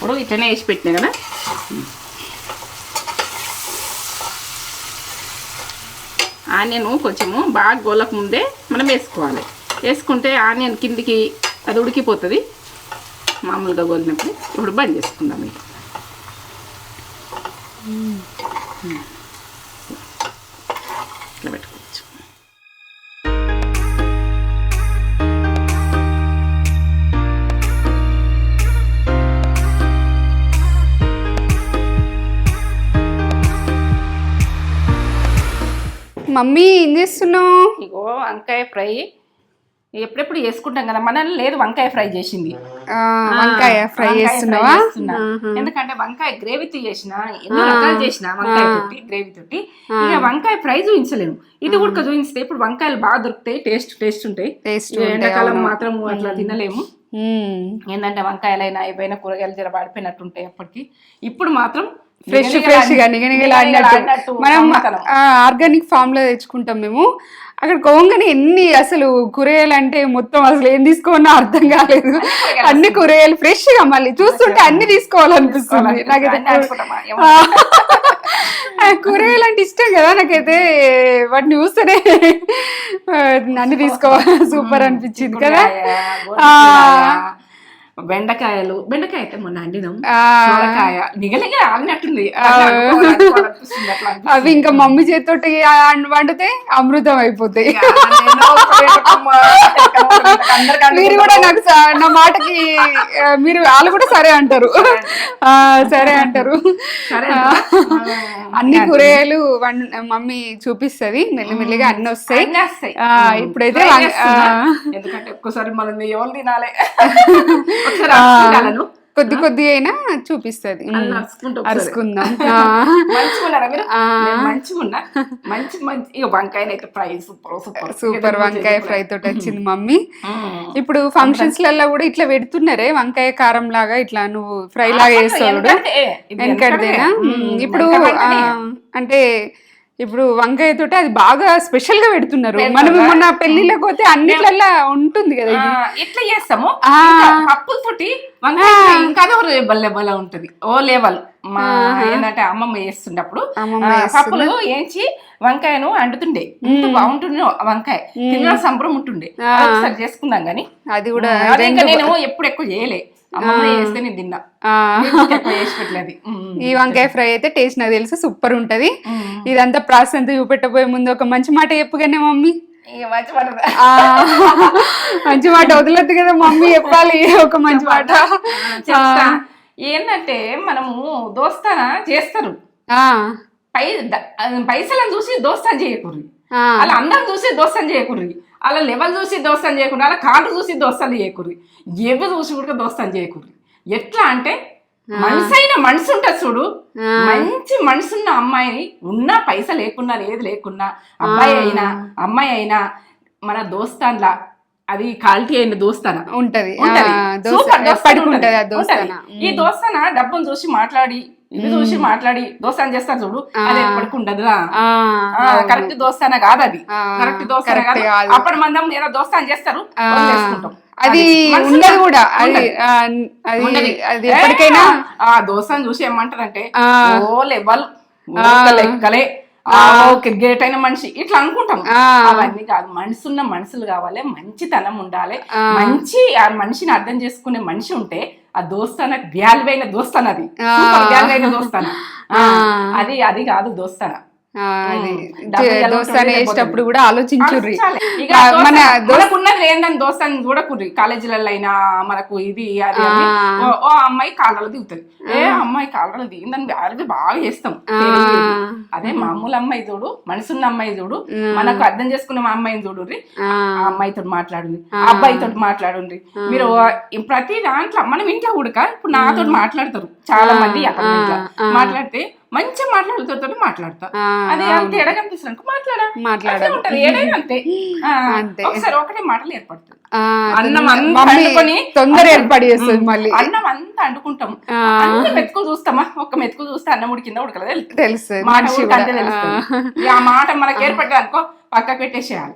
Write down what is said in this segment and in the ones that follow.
ఇప్పుడు ఇట్లనే వేసి పెట్టినా కదా. ఆనియన్ కొంచెము బాగా గోలకు ముందే మనం వేసుకోవాలి. వేసుకుంటే ఆనియన్ కిందికి అది ఉడికిపోతుంది మామూలుగా గోలినప్పుడు. ఇప్పుడు బంద్ చేసుకుందాం. ఇట్లా పెట్టుకోవచ్చు. మమ్మీ ఏం చేస్తున్నావు? ఇగో వంకాయ ఫ్రై ఎప్పుడెప్పుడు చేసుకుంటాం కదా, మనల్ని లేదు వంకాయ ఫ్రై చేసింది. వంకాయ ఫ్రై చేస్తున్నావా? ఎందుకంటే వంకాయ గ్రేవీతో చేసిన, ఎన్నో రకాలు చేసిన వంకాయ తోటి గ్రేవీ తోటి. ఇక వంకాయ ఫ్రై చూపించలేము, ఇది కూడా చూపిస్తే ఇప్పుడు వంకాయలు బాగా దొరుకుతాయి, టేస్ట్ ఉంటాయి. ఎండాకాలం మాత్రం అట్లా తినలేము. ఏంటంటే వంకాయలైనా ఏవైనా కూరగాయలు జర పడిపోయినట్టుంటాయి అప్పటికి. ఇప్పుడు మాత్రం ఫ్రెష్ గా నిగనిగలాడినట్టు మనం ఆర్గానిక్ ఫామ్ లో తెచ్చుకుంటాం మేము. అక్కడ కోంగని ఎన్ని అసలు కూరగాయలు అంటే మొత్తం అసలు ఏం తీసుకోవాలో అర్థం కాలేదు. అన్ని కూరగాయలు ఫ్రెష్ గా మళ్ళీ చూస్తుంటే అన్ని తీసుకోవాలనిపిస్తుంది నాకైతే. కూరగాయలు అంటే ఇష్టం కదా నాకైతే, వాటిని చూస్తేనే అన్ని తీసుకోవాలి. సూపర్ అనిపించింది కదా. బెండకాయ అయితే మొన్న అండినాం. సొరకాయ నిగలిగా ఆడినట్టుంది. అవి ఇంకా మమ్మీ చేతితోటి వండితే అమృతం అయిపోతాయి. మీరు కూడా నాకు నా మాటకి మీరు వాళ్ళు కూడా సరే అంటారు. సరే అంటారు. అన్ని కూరగాయలు మమ్మీ చూపిస్తుంది, మెల్లిమెల్లిగా అన్ని వస్తాయి. ఇప్పుడైతే ఎందుకంటే ఒక్కసారి మనం ఎవరు తినాలి, కొద్ది కొద్ది అయినా చూపిస్తుంది. అరుచుకుందాం. సూపర్ వంకాయ ఫ్రై తోటి వచ్చింది మమ్మీ. ఇప్పుడు ఫంక్షన్స్ లలో కూడా ఇట్లా పెడుతున్నారే వంకాయ కారం లాగా, ఇట్లా నువ్వు ఫ్రై లాగా వేస్తావు వెనకటిదేనా? ఇప్పుడు అంటే ఇప్పుడు వంకాయ తోటి అది బాగా స్పెషల్ గా పెడుతున్నారు. మనం మొన్న పెళ్లిళ్ళకి పోతే అన్నిట్లల్లా ఉంటుంది కదా. ఇది ఎట్లా చేస్తాము పప్పులతోటి ఇంకా బల్లె ఉంటది. ఓ లేవల్ మా ఏంటంటే అమ్మమ్మ చేస్తుండప్పుడు పప్పులు వేయించి వంకాయను అంటుతుండే, బాగుంటుండే వంకాయ తిన్న సంబరం ఉంటుండే. ఒకసారి చేసుకుందాం గానీ అది కూడా నేను ఎప్పుడు ఎక్కువ చేయలే, అమ్మమ్మ చేస్తే నేను తిన్నా. ఈ వంకాయ ఫ్రై అయితే టేస్ట్ నాకు తెలుసు సూపర్ ఉంటది. ఇదంతా ప్రాసెస్ అంతా చూపెట్టబోయే ముందు ఒక మంచి మాట చెప్పుగానే మమ్మీ. మంచి మాట వదలద్దు కదా మమ్మీ, చెప్పాలి ఒక మంచి మాట. ఏంటంటే మనము దోస్తానా చేస్తారు, పైసలను చూసి దోస్తాను చేయకూడదు, అలా అందరం చూసి దోస్తాను చేయకూడదు, అలా లెవెల్ చూసి దోస్తాను చేయకూడదు, అలా కార్డు చూసి దోస్తాను చేయకూడదు, ఎవరు చూసి కూడా దోస్తాను చేయకూడదు. ఎట్లా అంటే మనసైన మనసు ఉంటుంది చూడు, మంచి మనసున్న అమ్మాయి ఉన్నా పైస లేకున్నా లేదు లేకున్నా అబ్బాయి అయినా అమ్మాయి అయినా మన దోస్తాన్లా అది క్వాలిటీ అయిన దోస్తాన ఉంటది. ఈ దోస్తాన డబ్బును చూసి మాట్లాడి ఇది చూసి మాట్లాడి దోస్తాను చేస్తారు చూడు, అది ఎప్పటికి ఉండదురా. కరెక్ట్ దోస్తాన కాదు, అది కరెక్ట్ దోస్తాన కాదు. అప్పటి మందం ఏదో దోస్తాను చేస్తారు, చేసుకుంటాం. అది ఉండదు కూడా, అది ఎప్పటికైనా ఆ దోస్తాను చూసి ఏమంటారంటే ఓ లెవెల్ లెక్కలే, గ్రేట్ అయిన మనిషి ఇట్లా అనుకుంటాం. అవన్నీ కాదు, మనసున్న మనుషులు కావాలి, మంచితనం ఉండాలి, మంచి ఆ మనిషిని అర్థం చేసుకునే మనిషి ఉంటే ఆ దోస్తాన గ్యాల్వైన దోస్తాన, అది గ్యాల్వైన దోస్తాన, అది కాదు దోస్తాన. దోస్తాను వేసేటప్పుడు కూడా ఆలోచించుర్రి. మనకున్నది ఏందని దోస్తాను చూడకుర్రి. కాలేజీలలో అయినా మనకు ఇది అది ఓ అమ్మాయి కాళ్ళలో దిగుతుంది, ఏ అమ్మాయి కాళ్ళలో దిగిందని వ్యాధి బాగా చేస్తాం. అదే మామూలు అమ్మాయి చూడు, మనసున్న అమ్మాయి చూడు, మనకు అర్థం చేసుకున్న మా అమ్మాయిని చూడుర్రి, ఆ అమ్మాయితో మాట్లాడుండ్రి, ఆ అబ్బాయితో మాట్లాడుండ్రి. మీరు ప్రతి దాంట్లో మనం ఇంట్లో ఉడక ఇప్పుడు నాతో మాట్లాడతారు చాలా మంది, అక్కడ మాట్లాడితే మంచిగా మాట్లాడుతూ మాట్లాడతా, అది అంతే ఎడ కనిపిస్తుంది మాట్లాడాలి ఏదైనా అంతే. ఒకసారి ఒకటే మాటలు ఏర్పడుతుంది, అన్నం అంతా అండుకొని తొందర ఏర్పడి చేస్తుంది. మళ్ళీ అన్నం అంతా అండుకుంటాం, అన్ని మెతుకులు చూస్తామా, ఒక్క మెతుకులు చూస్తే అన్నం ఉడికిందా ఉడకలేదు తెలుస్తుంది, ఆ మాట మనకి ఏర్పడ్డది అనుకో పక్కకు పెట్టేసేయాలి.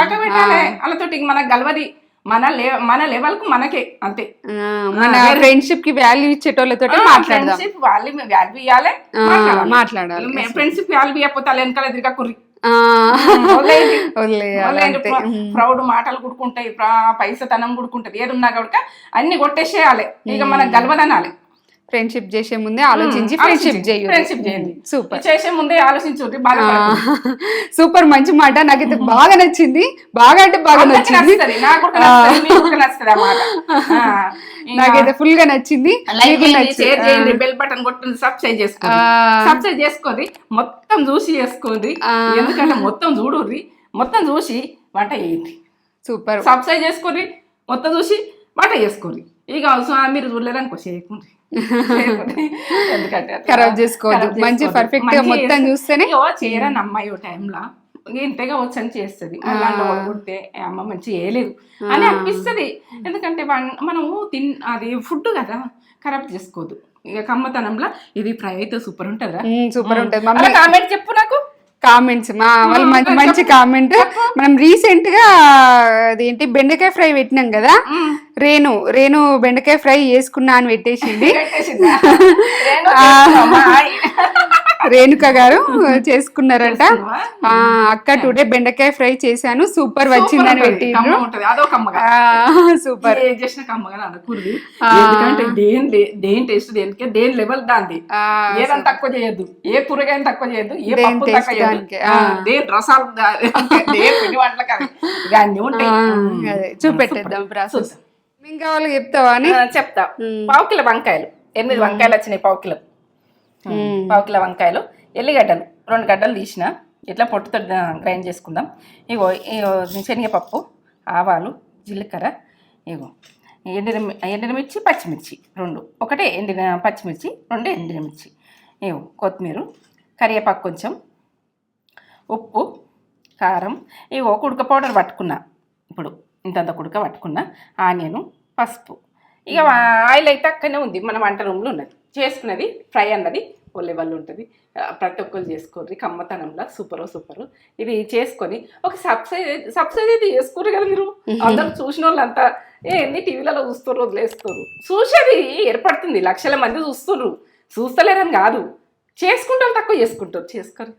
పక్క పెట్టాలి, వాళ్ళతోటి మనకు గలవది మన లెవెల్ కు మనకే అంతే. మన ఫ్రెండ్షిప్ కి వాల్యూ ఇచ్చేటోళ్ళతో మాట్లాడదాం. ఫ్రెండ్షిప్ వాల్యూ ఇవ్వాలి, మాట్లాడాలి. ఫ్రెండ్షిప్ వాల్యూ ఇవ్వకపోతే వాళ్ళు వెనకాల ఎదురుగా కుర్రి వదిలేయాలి. ప్రౌడ్ మాటలు కుడుకుంటాయి, పైసతనం కుడుకుంటది, ఏదున్నా కూడా అన్ని కొట్టేసేయాలి. ఇక మనకు గెలవదనాలి. ఫ్రెండ్షిప్ చేసే ముందే ఆలోచించి ఫ్రెండ్షిప్ చేయండి. సూపర్. చేసే ముందే ఆలోచించు. సూపర్, మంచి మాట. నాకైతే బాగా నచ్చింది. బాగా అంటే బాగా నచ్చింది. నాకైతే ఫుల్ గా నచ్చింది. షేర్ చేయండి, బెల్ బటన్ కొట్టండి, సబ్స్క్రైబ్ చేసుకోండి. సబ్స్క్రైబ్ చేసుకోండి, మొత్తం చూసి చేసుకోండి. ఎందుకంటే మొత్తం చూడుర్రి, మొత్తం చూసి వంట చేయండి. సూపర్. సబ్స్క్రైబ్ చేసుకోండి, మొత్తం చూసి వంట చేసుకోండి. ఇక మీరు చూడలేదనుకో చేయకుండ్రి, ఎందుకంటే ఖరాబ్ చేసుకోవద్దు. మంచి పర్ఫెక్ట్ గా మొత్తం చూస్తేనే చేయరని అమ్మాయి టైంలో ఇంతగా వచ్చని చేస్తుంది. మళ్ళీ కొడితే అమ్మ మంచి చేయలేదు అని అనిపిస్తుంది. ఎందుకంటే మనము అది ఫుడ్ కదా, ఖరాబ్ చేసుకోవద్దు. ఇక కమ్మతనంలో ఇది ఫ్రై అయితే సూపర్ ఉంటుందా? సూపర్ ఉంటుంది. కామెంట్ చెప్పు నాకు. కామెంట్స్ వాళ్ళు మంచి మంచి కామెంట్. మనం రీసెంట్ గా అదేంటి బెండకాయ ఫ్రై పెట్టినాం కదా, రేణు బెండకాయ ఫ్రై చేసుకున్నా అని పెట్టేసింది. రేణుక గారు చేసుకున్నారంట. అక్క టుడే బెండకాయ ఫ్రై చేశాను, సూపర్ వచ్చిందని పెట్టిండ్రు. సూపర్. దేని టేస్ట్ దేనికి, దేని లెవెల్ దాంది. ఏదని తక్కువ చేయొద్దు, ఏ కూరగాయని తక్కువ చేయొద్దు, ఏ పప్పు తక్కువ చేయొద్దు, దేని రసాలు పిండి వంటలు కాదు, అన్ని ఉంటాయి. చూపెట్టేద్దాం ప్రాసెస్. ఇంకా వాళ్ళకి చెప్తావా అని చెప్తా. 1 కిలో వంకాయలు, 8 వంకాయలు వచ్చినాయి. 1 కిలో వంకాయలు, ఎల్లిగడ్డలు 2 గడ్డలు తీసిన, ఇట్లా పొట్టుతో గ్రైండ్ చేసుకుందాం. ఇగో శనగపప్పు, ఆవాలు, జీలకర్ర, ఇగో ఎండినమిర్చి, పచ్చిమిర్చి 2, ఒకటే ఎండిన పచ్చిమిర్చి, 2 ఎండినమిర్చి, ఇగో కొత్తిమీర, కరివేపాకు కొంచెం, ఉప్పు, కారం, ఇగో కుడక పౌడర్ పట్టుకున్నా. ఇప్పుడు ఇంతంత కుడక పట్టుకున్నా. ఆనియను, పసుపు. ఇక ఆయిల్ అయితే అక్కడనే ఉంది, మన వంట రూమ్లో ఉన్నది. చేసుకున్నది ఫ్రై అన్నది ఓ లెవెల్ ఉంటుంది. ప్రతి ఒక్కరు చేసుకోర్రి, కమ్మతనంలో సూపరు. ఇది చేసుకొని ఒక సబ్స్క్రైబ్ అయితే చేసుకోరు కదా మీరు. అందరూ చూసిన వాళ్ళంతా ఎన్ని టీవీలలో చూస్తారు, వదిలేస్తారు. చూసేది ఏర్పడుతుంది, లక్షల మంది చూస్తున్నారు. చూస్తలేరని కాదు, చేసుకుంటారు, తక్కువ చేసుకుంటారు. చేసుకోరు.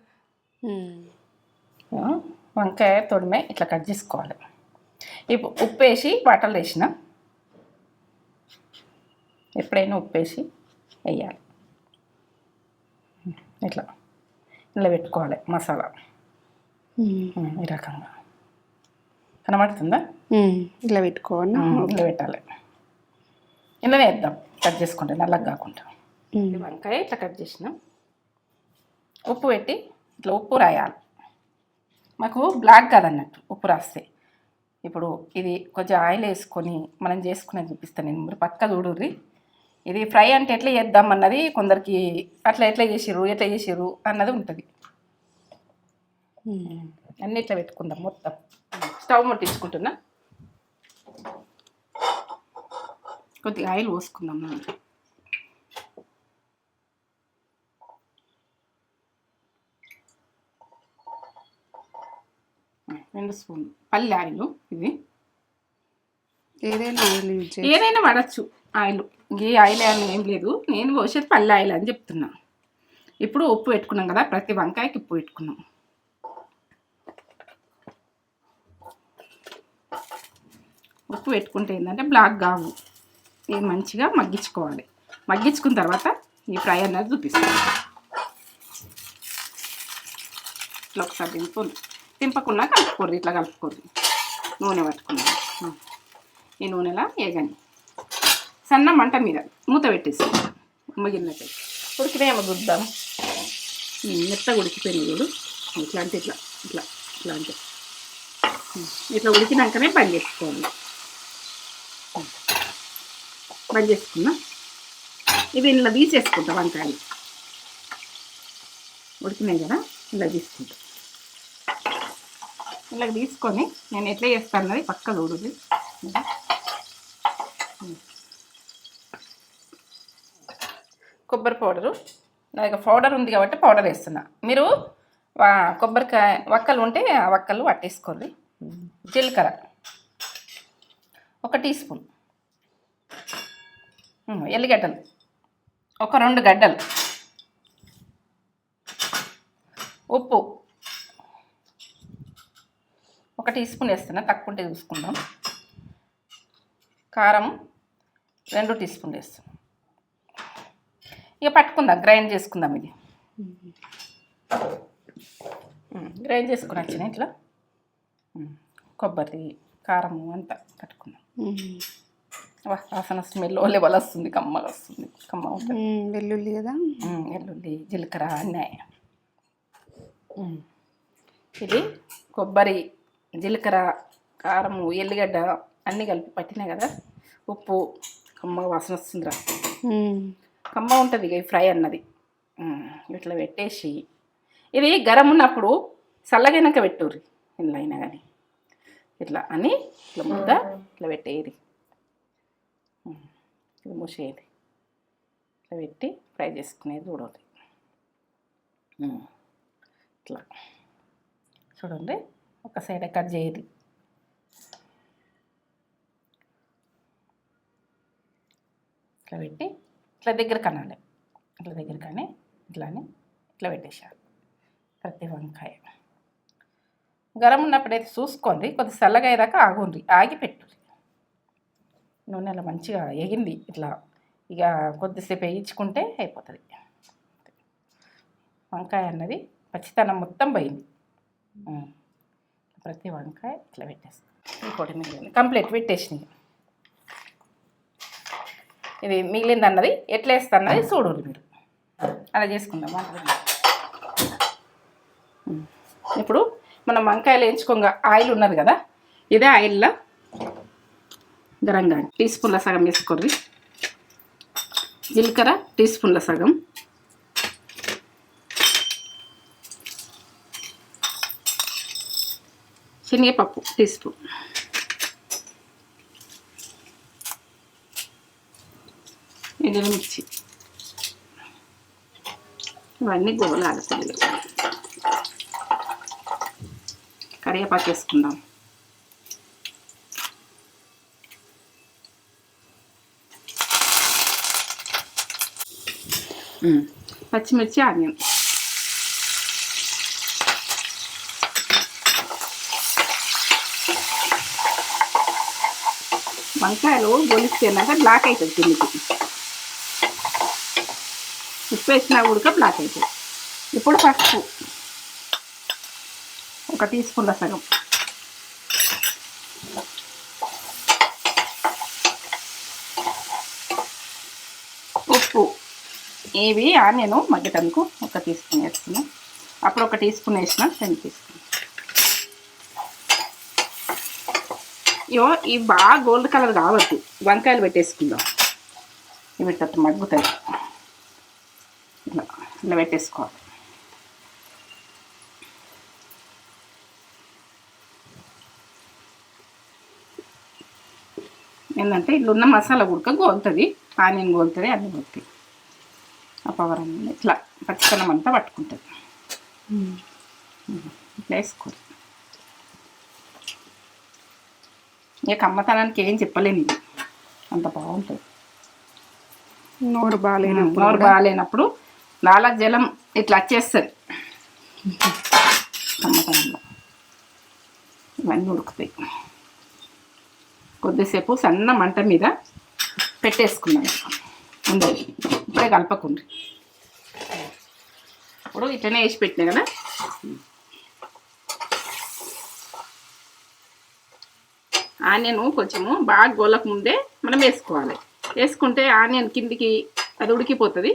వంకాయ తొడిమే ఇట్లా కట్ చేసుకోవాలి. ఇప్పుడు ఉప్పు వేసి వాటర్లో వేసిన, ఎప్పుడైనా ఉప్పు వేసి వేయాలి. ఇలా పెట్టుకోవాలి మసాలా ఈ రకంగా. కనబడుతుందా? ఇలా పెట్టుకోవాలి, ఇలా పెట్టాలి. ఇలానే వేద్దాం, కట్ చేసుకుంటే నల్లగా కాకుండా. వంకాయ ఇట్లా కట్ చేసినాం, ఉప్పు పెట్టి ఇట్లా ఉప్పు రాయాలి. మాకు బ్లాక్ కాదన్నట్టు ఉప్పు రాస్తే. ఇప్పుడు ఇది కొంచెం ఆయిల్ వేసుకొని మనం చేసుకునేది చూపిస్తాను నేను, మీరు పక్క చూడుర్రి. ఇది ఫ్రై అంటే ఎట్లా చేద్దాం అన్నది కొందరికి ఎట్లా చేసిర్రు అన్నది ఉంటుంది. అన్నీ ఇట్లా పెట్టుకుందాం. మొత్తం స్టవ్ ముట్టించుకుంటున్నా. కొద్దిగా ఆయిల్ పోసుకుందాం. 2 స్పూన్లు పల్లి ఆయిల్. ఇది ఏదైనా వాడచ్చు ఆయిల్, ఏ ఆయిల్ అని ఏం లేదు. నేను పోసేది పల్లి ఆయిల్ అని చెప్తున్నా. ఇప్పుడు ఉప్పు పెట్టుకున్నాం కదా, ప్రతి వంకాయకి ఉప్పు పెట్టుకున్నాం. ఉప్పు పెట్టుకుంటే ఏంటంటే బ్లాక్ కావు, ఇది మంచిగా మగ్గించుకోవాలి. మగ్గించుకున్న తర్వాత ఈ ఫ్రై అన్నది చూపిస్తాను. ఇట్లా ఒకసారి తింపకుండా కలుపుకోరు, ఇట్లా కలుపుకోరు. నూనె పట్టుకున్నాను. ఈ నూనెలా వేగండి, సన్న మంట మీద మూత పెట్టేసి ఉమ్మగిన్నట్టు ఉడికినాయేమో చూద్దాం. మెత్తగా ఉడికిపోయినాయి చూడు. ఇట్లా ఉడికినాకనే బంద్ చేసుకోవాలి. బంద్ చేసుకున్నా. ఇవి ఇలా తీసేసుకుంటా. వంకాయలు ఉడికినాయి కదా, ఇలా తీసుకుంటా. ఇలా తీసుకొని నేను ఎట్లా చేస్తాను అన్నది పక్క చూడండి. కొబ్బరి పౌడరు, నా దగ్గర పౌడర్ ఉంది కాబట్టి పౌడర్ వేస్తున్నా. మీరు కొబ్బరికాయ వక్కలు ఉంటే ఆ వక్కలు పట్టేసుకోండి. జీలకర్ర 1 టీ స్పూన్, ఎల్లిగడ్డలు ఒక 2 గడ్డలు, ఉప్పు 1 టీ స్పూన్ వేస్తున్నా, తక్కువ ఉంటే చూసుకుందాం. కారం 2 టీ స్పూన్లు వేస్తాం. ఇక పట్టుకుందాం, గ్రైండ్ చేసుకుందాం. ఇది గ్రైండ్ చేసుకుని వచ్చిన ఇట్లా కొబ్బరి కారము అంతా పట్టుకుందాం. వాసన స్మెల్ లెవెల్ వస్తుంది, కమ్మగా వస్తుంది, కమ్మ ఉంటుంది. వెల్లుల్లి కదా, వెల్లుల్లి జీలకర్ర అన్నీ. ఇది కొబ్బరి జీలకర్ర కారము ఎల్లిగడ్డ అన్నీ కలిపి పట్టినాయి కదా, ఉప్పు, కమ్మగా వాసన వస్తుందిరా, కమ్మ ఉంటుంది. ఇక ఫ్రై అన్నది ఇట్లా పెట్టేసి, ఇది గరం ఉన్నప్పుడు చల్లగైనాక పెట్టుర్రి ఇంట్లో అయినా కానీ, ఇట్లా అని ఇట్లా ముద్ద ఇట్లా పెట్టేది, ఇది మూసేది, ఇట్లా పెట్టి ఫ్రై చేసుకునేది చూడాలి. ఇట్లా చూడండి, ఒక సైడ్ కట్ చేయది. ఇట్లా పెట్టి ఇట్లా దగ్గర కనాలి, ఇట్లా దగ్గర కానీ ఇట్లానే ఇట్లా పెట్టేసారు. ప్రతి వంకాయ గరం ఉన్నప్పుడైతే చూసుకోండి, కొద్ది చల్లగా అయ్యేదాకా ఆగుండ్రి, ఆగి పెట్టుర్రి. నూనెలో మంచిగా ఎగింది ఇట్లా, ఇక కొద్దిసేపు వేయించుకుంటే అయిపోతుంది. వంకాయ అన్నది పచ్చితనం మొత్తం పోయింది. ప్రతి వంకాయ ఇట్లా పెట్టేస్తాం. ఇంకోటి మిగిలింది కంప్లీట్ పెట్టేసినాయి. ఇది మిగిలింది అన్నది ఎట్లా వేస్తా అన్నది చూడండి మీరు, అలా చేసుకుందాం. ఇప్పుడు మనం వంకాయలు వేయించుకోగా ఆయిల్ ఉన్నది కదా, ఇదే ఆయిల్లో గరంగా టీ స్పూన్ల సగం వేసుకోర్రి, జీలకర్ర టీ స్పూన్ల సగం, శనగపప్పు టీ స్పూన్, ఎండుమిర్చి, ఇవన్నీ గోలాడుతుంది. కరివేపాకు వేసుకుందాం. పచ్చిమిర్చి ఆనియన్, వంకాయలు గొలిస్తేనాక బ్లాక్ అవుతుంది, కిందికి ఉప్పు వేసినా ఉడక బ్లాక్ అవుతుంది. ఇప్పుడు పసుపు 1 టీ స్పూన్ల సగం, ఉప్పు, ఇవి ఆనియన్ మగ్గటందుకు 1 టీ స్పూన్ వేసుకున్నాం. అప్పుడు 1 టీ స్పూన్ వేసిన 2 టీ స్పూన్. ఇవి బాగా గోల్డ్ కలర్ కావద్దు, వంకాయలు పెట్టేసుకుందాం. ఇవి తట్టు మగ్గుతాయి, ఇట్లా ఇట్లా పెట్టేసుకోవాలి. ఏంటంటే ఇట్లా ఉన్న మసాలా ఉడక గోలుతుంది, ఆనియన్ గోలుతుంది, అన్నీ గోలుతాయి. ఆ పవర్ అన్నీ ఇట్లా పచ్చితనం అంతా పట్టుకుంటుంది. ఇట్లా వేసుకోవాలి. ఇక కమ్మతనానికి ఏం చెప్పలేను, ఇది అంత బాగుంటుంది. నోరు బాగాలేనప్పుడు నాలుగు జలం ఇట్లా వచ్చేస్తుంది కమ్మతనంలో. ఇవన్నీ ఉడుకుతాయి. కొద్దిసేపు సన్న మంట మీద పెట్టేసుకున్నాం. ఉండదు ఇప్పుడే కలపకుండా, ఇప్పుడు ఇట్లనే వేసి పెట్టినా కదా. ఆనియన్ కొంచెము బాగా గోలకు ముందే మనం వేసుకోవాలి. వేసుకుంటే ఆనియన్ కిందికి అది ఉడికిపోతుంది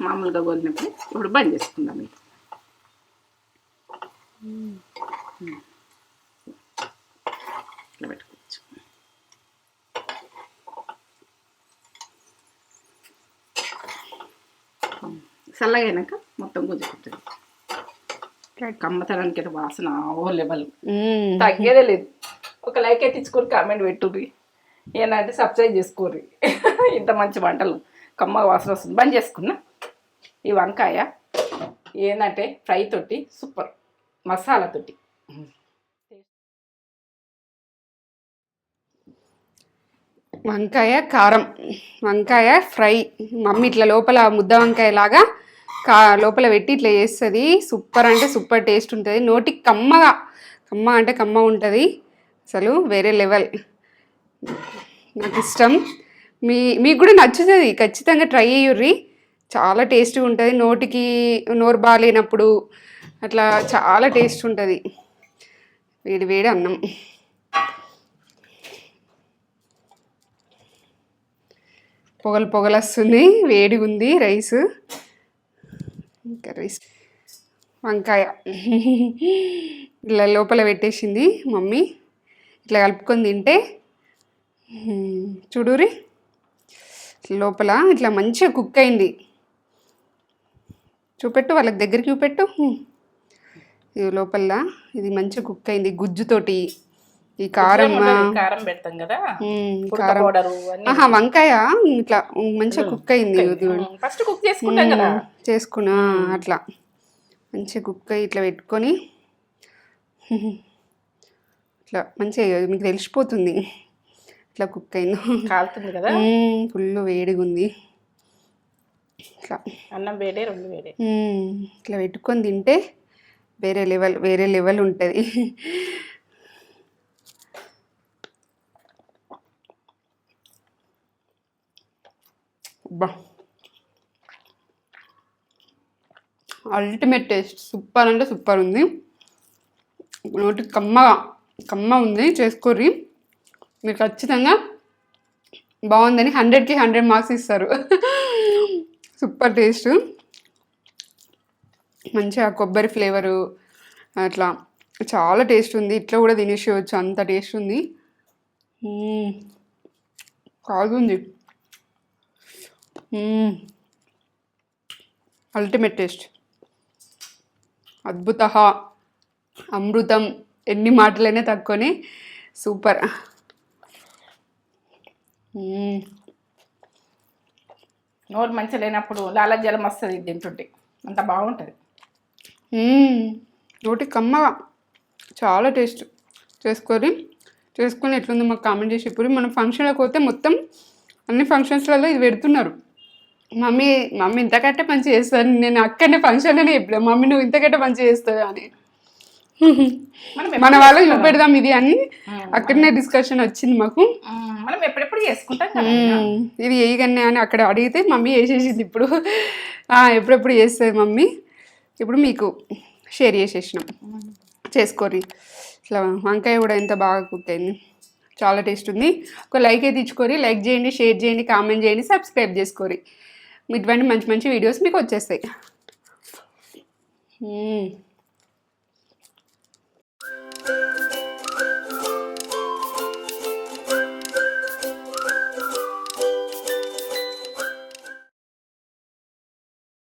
మామూలుగా గోలినప్పుడు. ఇప్పుడు బంద్ చేసుకుందాం. ఇట్లా పెట్టుకోవచ్చు. చల్లగైనాక మొత్తం గుంజుకుంటుంది. కమ్మతనానికి అయితే వాసన ఓ లెవెల్, తగ్గేదే లేదు. ఒక లైక్ అయితే ఇచ్చుకొని కామెంట్ పెట్టుర్రి, ఏంటంటే సబ్స్క్రైబ్ చేసుకోర్రి. ఇంత మంచి వంటలు కమ్మ వాసన వస్తుంది. బంద్ చేసుకున్నా. ఈ వంకాయ ఏంటంటే ఫ్రై తోటి సూపర్, మసాలా తోటి వంకాయ కారం, వంకాయ ఫ్రై. మమ్మీ ఇట్లా లోపల ముద్ద వంకాయ లాగా లోపల పెట్టి ఇట్లా చేస్తుంది. సూపర్ అంటే సూపర్ టేస్ట్ ఉంటుంది. నోటికి కమ్మగా, కమ్మ అంటే కమ్మ ఉంటుంది. అసలు వేరే లెవెల్. నాకు ఇష్టం. మీకు కూడా నచ్చుతుంది, ఖచ్చితంగా ట్రై చేయుర్రి. చాలా టేస్ట్గా ఉంటుంది. నోటికి నోరు బాగాలేనప్పుడు అట్లా చాలా టేస్ట్ ఉంటుంది. వేడి వేడి అన్నం. పొగలు పొగలు వస్తుంది, వేడిగా ఉంది రైస్. ఇంకా రైస్ వంకాయ ఇలా లోపల పెట్టేసింది మమ్మీ. ఇట్లా కలుపుకొని తింటే చూడురి, లోపల ఇట్లా మంచిగా కుక్ అయింది. చూపెట్టు, వాళ్ళకి దగ్గరికి చూపెట్టు. ఇది లోపల ఇది మంచిగా కుక్ అయింది గుజ్జుతోటి. ఈ కారం కారం పెడతాం కదా, కారం. వంకాయ ఇట్లా మంచిగా కుక్ అయింది. ఫస్ట్ కుక్ చేసుకుంటాం కదా, చేసుకున్నా అట్లా మంచిగా కుక్ అయ్యి ఇట్లా పెట్టుకొని ఇట్లా మంచిగా మీకు తెలిసిపోతుంది ఇట్లా కుక్ అయింది. కాలుతుంది కదా, ఫుల్ వేడిగా ఉంది. ఇట్లా అన్నం వేడే, రెండు వేడే. ఇట్లా పెట్టుకొని తింటే వేరే లెవెల్, వేరే లెవెల్ ఉంటుంది. బా, అల్టిమేట్ టేస్ట్. సూపర్ అంటే సూపర్ ఉంది. నోటికి కమ్మగా కమ్మ ఉంది. చేసుకోర్రి, మీరు ఖచ్చితంగా బాగుందని 100కి 100 మార్క్స్ ఇస్తారు. Super taste. మంచిగా కొబ్బరి ఫ్లేవరు అట్లా చాలా టేస్ట్ ఉంది. ఇట్లా కూడా తినేసేయచ్చు, అంత టేస్ట్ ఉంది. కాగుంది. Ultimate taste. అద్భుత, అమృతం, ఎన్ని మాటలైనా తక్కువనే. సూపర్. నోరు మంచిగా లేనప్పుడు లాలజలం వస్తుంది తింటుంటే, అంత బాగుంటుంది. నోటి కమ్మగా చాలా టేస్ట్. చేసుకొని ఎట్లుంది మాకు కామెంట్ చేసి ఇప్పుడు. మనం ఫంక్షన్లకు పోతే మొత్తం అన్ని ఫంక్షన్స్లలో ఇది పెడుతున్నారు. మమ్మీ ఇంతకంటే మంచి చేస్తాను, నేను అక్కడనే ఫంక్షన్లోనే చెప్పిన మమ్మీ నువ్వు ఇంతకంటే మంచి చేస్తావు అని. మన వాళ్ళకి చూపెడదాం ఇది అని అక్కడనే డిస్కషన్ వచ్చింది మాకు. మనం ఎప్పుడెప్పుడు చేసుకుంటాం ఇది వేయగానే అని అక్కడ అడిగితే మమ్మీ వేసేసింది. ఇప్పుడు ఎప్పుడెప్పుడు చేస్తుంది మమ్మీ. ఇప్పుడు మీకు షేర్ చేసేసినాం, చేసుకోరి. ఇట్లా వంకాయ కూడా ఎంత బాగా కుక్ అయింది, చాలా టేస్ట్ ఉంది. ఒక లైక్ అయితే ఇచ్చుకోరి, లైక్ చేయండి, షేర్ చేయండి, కామెంట్ చేయండి, సబ్స్క్రైబ్ చేసుకోరి. ఇటువంటి మంచి మంచి వీడియోస్ మీకు వచ్చేస్తాయి.